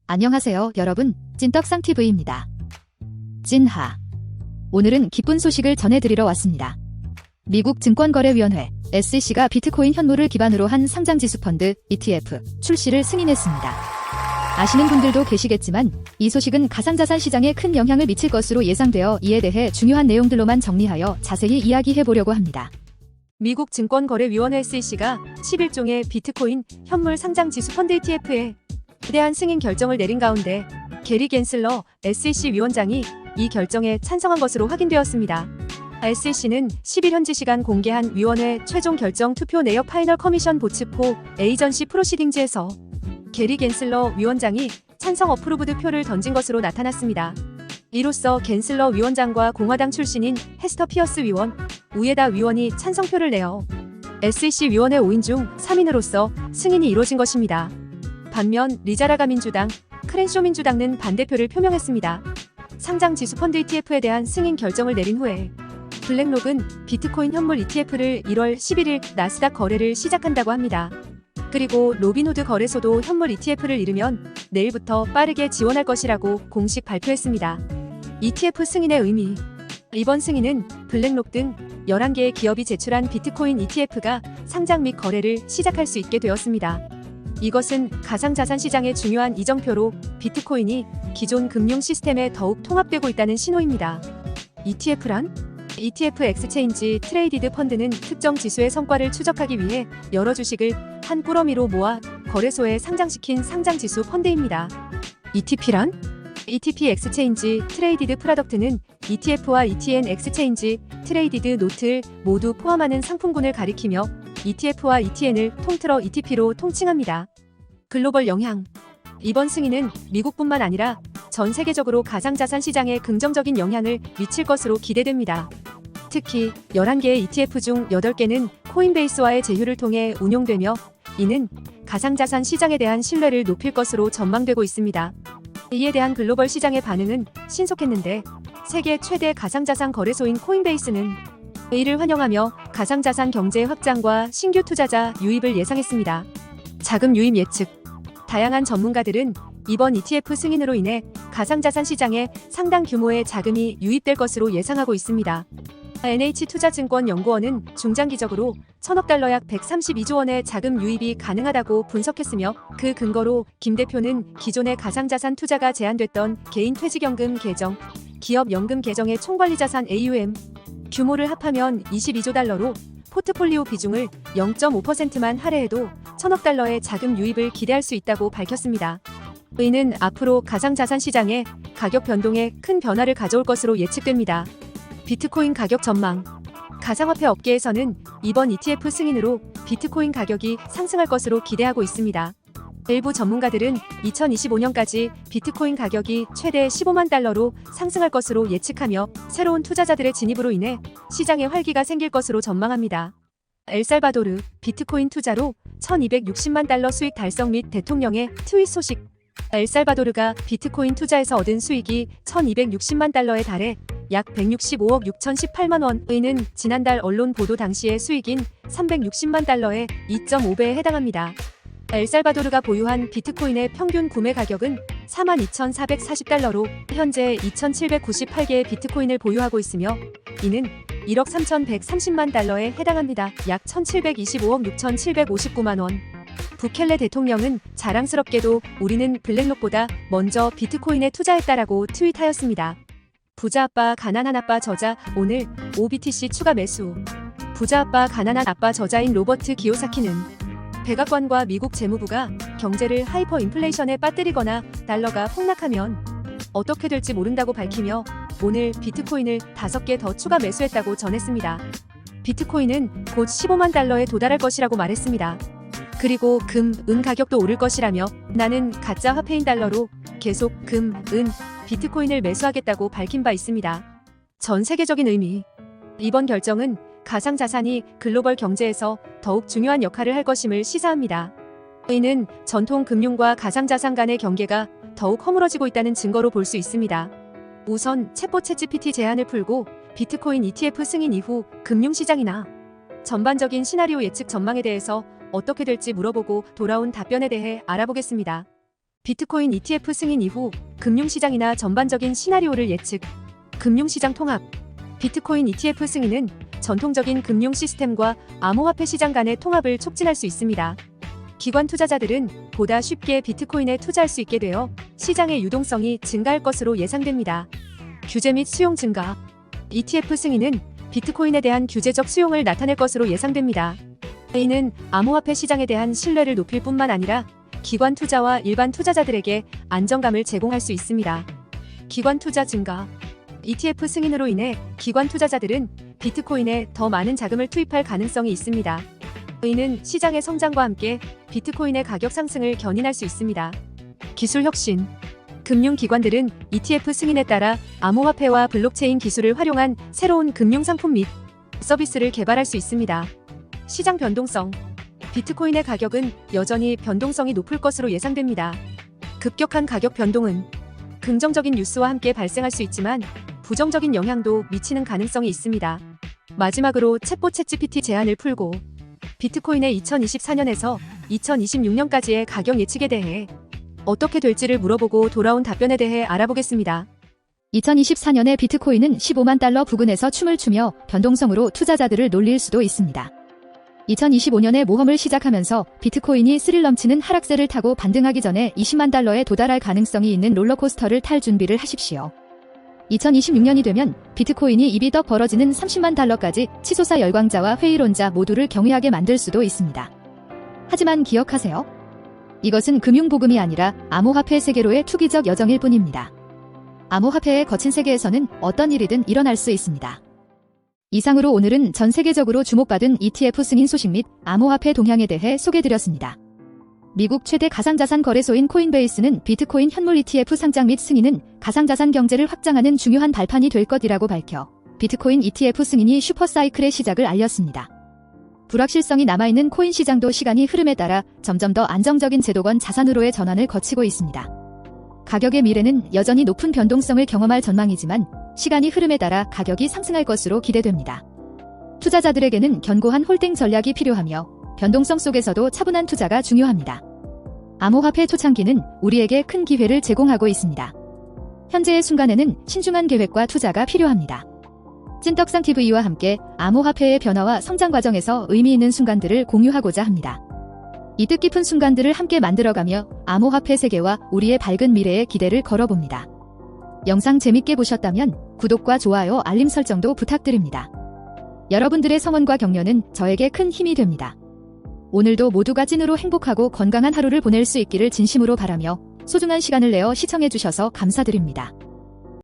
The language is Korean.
안녕하세요, 여러분. 찐떡상TV입니다. 찐하. 오늘은 기쁜 소식을 전해드리러 왔습니다. 미국 증권거래위원회 SEC가 비트코인 현물을 기반으로 한 상장지수 펀드 ETF 출시를 승인했습니다. 아시는 분들도 계시겠지만 이 소식은 가상자산 시장에 큰 영향을 미칠 것으로 예상되어 이에 대해 중요한 내용들로만 정리하여 자세히 이야기해보려고 합니다. 미국 증권거래위원회 SEC가 11종의 비트코인 현물 상장지수 펀드 ETF에 대한 승인 결정을 내린 가운데 게리 갠슬러 SEC 위원장이 이 결정에 찬성한 것으로 확인되었습니다. SEC는 10일 현지 시간 공개한 위원회 최종 결정 투표 내역 파이널 커미션 보츠 포 에이전시 프로시딩즈에서 게리 갠슬러 위원장이 찬성 어프로브드 표를 던진 것으로 나타났습니다. 이로써 갠슬러 위원장과 공화당 출신인 헤스터 피어스 위원, 우에다 위원이 찬성표를 내어 SEC 위원회 5인 중 3인으로서 승인이 이루어진 것입니다. 반면 리자라가 민주당, 크렌쇼 민주당은 반대표를 표명했습니다. 상장 지수 펀드 ETF에 대한 승인 결정을 내린 후에 블랙록은 비트코인 현물 ETF를 1월 11일 나스닥 거래를 시작한다고 합니다. 그리고 로빈후드 거래소도 현물 ETF를 이르면 내일부터 빠르게 지원할 것이라고 공식 발표했습니다. ETF 승인의 의미. 이번 승인은 블랙록 등 11개의 기업이 제출한 비트코인 ETF가 상장 및 거래를 시작할 수 있게 되었습니다. 이것은 가상자산 시장의 중요한 이정표로 비트코인이 기존 금융 시스템에 더욱 통합되고 있다는 신호입니다. ETF란? ETF 엑스체인지 트레이디드 펀드는 특정 지수의 성과를 추적하기 위해 여러 주식을 한 꾸러미로 모아 거래소에 상장시킨 상장지수 펀드입니다. ETP란? ETP 엑스체인지 트레이디드 프로덕트는 ETF와 ETN 엑스체인지 트레이디드 노트를 모두 포함하는 상품군을 가리키며 ETF와 ETN을 통틀어 ETP로 통칭합니다. 글로벌 영향. 이번 승인은 미국뿐만 아니라 전 세계적으로 가상자산 시장에 긍정적인 영향을 미칠 것으로 기대됩니다. 특히 11개의 ETF 중 8개는 코인베이스와의 제휴를 통해 운용되며 이는 가상자산 시장에 대한 신뢰를 높일 것으로 전망되고 있습니다. 이에 대한 글로벌 시장의 반응은 신속했는데 세계 최대 가상자산 거래소인 코인베이스는 이를 환영하며 가상자산 경제 확장과 신규 투자자 유입을 예상했습니다. 자금 유입 예측. 다양한 전문가들은 이번 ETF 승인으로 인해 가상자산 시장에 상당 규모의 자금이 유입될 것으로 예상하고 있습니다. NH투자증권연구원은 중장기적으로 1000억 달러 약 132조 원의 자금 유입이 가능하다고 분석했으며 그 근거로 김 대표는 기존의 가상자산 투자가 제한됐던 개인 퇴직연금 계정, 기업 연금 계정의 총관리 자산 AUM 규모를 합하면 22조 달러로 포트폴리오 비중을 0.5%만 할애해도 1000억 달러의 자금 유입을 기대할 수 있다고 밝혔습니다. 이는 앞으로 가상자산 시장에 가격 변동에 큰 변화를 가져올 것으로 예측됩니다. 비트코인 가격 전망. 가상화폐 업계에서는 이번 ETF 승인으로 비트코인 가격이 상승할 것으로 기대하고 있습니다. 일부 전문가들은 2025년까지 비트코인 가격이 최대 15만 달러로 상승할 것으로 예측하며 새로운 투자자들의 진입으로 인해 시장에 활기가 생길 것으로 전망합니다. 엘살바도르 비트코인 투자로 1260만 달러 수익 달성 및 대통령의 트윗 소식. 엘살바도르가 비트코인 투자에서 얻은 수익이 1260만 달러에 달해 약 165억 6018만 원의는 지난달 언론 보도 당시의 수익인 360만 달러의 2.5배에 해당합니다. 엘살바도르가 보유한 비트코인의 평균 구매 가격은 42,440달러로 현재 2,798개의 비트코인을 보유하고 있으며 이는 1억 3,130만 달러에 해당합니다. 약 1,725억 6,759만 원. 부켈레 대통령은 자랑스럽게도 우리는 블랙록보다 먼저 비트코인에 투자했다라고 트윗하였습니다. 부자 아빠 가난한 아빠 저자 오늘 OBTC 추가 매수. 부자 아빠 가난한 아빠 저자인 로버트 기요사키는 백악관과 미국 재무부가 경제를 하이퍼 인플레이션에 빠뜨리거나 달러가 폭락하면 어떻게 될지 모른다고 밝히며 오늘 비트코인을 5개 더 추가 매수했다고 전했습니다. 비트코인은 곧 15만 달러에 도달할 것이라고 말했습니다. 그리고 금, 은 가격도 오를 것이라며 나는 가짜 화폐인 달러로 계속 금, 은, 비트코인을 매수하겠다고 밝힌 바 있습니다. 전 세계적인 의미. 이번 결정은 가상자산이 글로벌 경제에서 더욱 중요한 역할을 할 것임을 시사합니다. 이는 전통 금융과 가상자산 간의 경계가 더욱 허물어지고 있다는 증거로 볼 수 있습니다. 우선 챗봇 챗GPT 제한을 풀고 비트코인 ETF 승인 이후 금융시장이나 전반적인 시나리오 예측 전망에 대해서 어떻게 될지 물어보고 돌아온 답변에 대해 알아보겠습니다. 비트코인 ETF 승인 이후 금융시장이나 전반적인 시나리오를 예측. 금융시장 통합. 비트코인 ETF 승인은 전통적인 금융 시스템과 암호화폐 시장 간의 통합을 촉진할 수 있습니다. 기관 투자자들은 보다 쉽게 비트코인에 투자할 수 있게 되어 시장의 유동성이 증가할 것으로 예상됩니다. 규제 및 수용 증가. ETF 승인은 비트코인에 대한 규제적 수용을 나타낼 것으로 예상됩니다. 이는 암호화폐 시장에 대한 신뢰를 높일 뿐만 아니라 기관 투자와 일반 투자자들에게 안정감을 제공할 수 있습니다. 기관 투자 증가. ETF 승인으로 인해 기관 투자자들은 비트코인에 더 많은 자금을 투입할 가능성이 있습니다. 이는 시장의 성장과 함께 비트코인의 가격 상승을 견인할 수 있습니다. 기술 혁신. 금융기관들은 ETF 승인에 따라 암호화폐와 블록체인 기술을 활용한 새로운 금융상품 및 서비스를 개발할 수 있습니다. 시장 변동성. 비트코인의 가격은 여전히 변동성이 높을 것으로 예상됩니다. 급격한 가격 변동은 긍정적인 뉴스와 함께 발생할 수 있지만 부정적인 영향도 미치는 가능성이 있습니다. 마지막으로 챗봇 챗GPT 제안을 풀고 비트코인의 2024년에서 2026년까지의 가격 예측에 대해 어떻게 될지를 물어보고 돌아온 답변에 대해 알아보겠습니다. 2024년에 비트코인은 15만 달러 부근에서 춤을 추며 변동성으로 투자자들을 놀릴 수도 있습니다. 2025년에 모험을 시작하면서 비트코인이 스릴 넘치는 하락세를 타고 반등하기 전에 20만 달러에 도달할 가능성이 있는 롤러코스터를 탈 준비를 하십시오. 2026년이 되면 비트코인이 입이 떡 벌어지는 30만 달러까지 치솟아 열광자와 회의론자 모두를 경외하게 만들 수도 있습니다. 하지만 기억하세요. 이것은 금융복음이 아니라 암호화폐 세계로의 투기적 여정일 뿐입니다. 암호화폐의 거친 세계에서는 어떤 일이든 일어날 수 있습니다. 이상으로 오늘은 전 세계적으로 주목받은 ETF 승인 소식 및 암호화폐 동향에 대해 소개드렸습니다. 미국 최대 가상자산 거래소인 코인베이스는 비트코인 현물 ETF 상장 및 승인은 가상자산 경제를 확장하는 중요한 발판이 될 것이라고 밝혀 비트코인 ETF 승인이 슈퍼사이클의 시작을 알렸습니다. 불확실성이 남아있는 코인 시장도 시간이 흐름에 따라 점점 더 안정적인 제도권 자산으로의 전환을 거치고 있습니다. 가격의 미래는 여전히 높은 변동성을 경험할 전망이지만 시간이 흐름에 따라 가격이 상승할 것으로 기대됩니다. 투자자들에게는 견고한 홀딩 전략이 필요하며 변동성 속에서도 차분한 투자가 중요합니다. 암호화폐 초창기는 우리에게 큰 기회를 제공하고 있습니다. 현재의 순간에는 신중한 계획과 투자가 필요합니다. 찐떡상TV와 함께 암호화폐의 변화와 성장 과정에서 의미 있는 순간들을 공유하고자 합니다. 이 뜻깊은 순간들을 함께 만들어가며 암호화폐 세계와 우리의 밝은 미래에 기대를 걸어봅니다. 영상 재밌게 보셨다면 구독과 좋아요, 알림 설정도 부탁드립니다. 여러분들의 성원과 격려는 저에게 큰 힘이 됩니다. 오늘도 모두가 찐으로 행복하고 건강한 하루를 보낼 수 있기를 진심으로 바라며 소중한 시간을 내어 시청해주셔서 감사드립니다.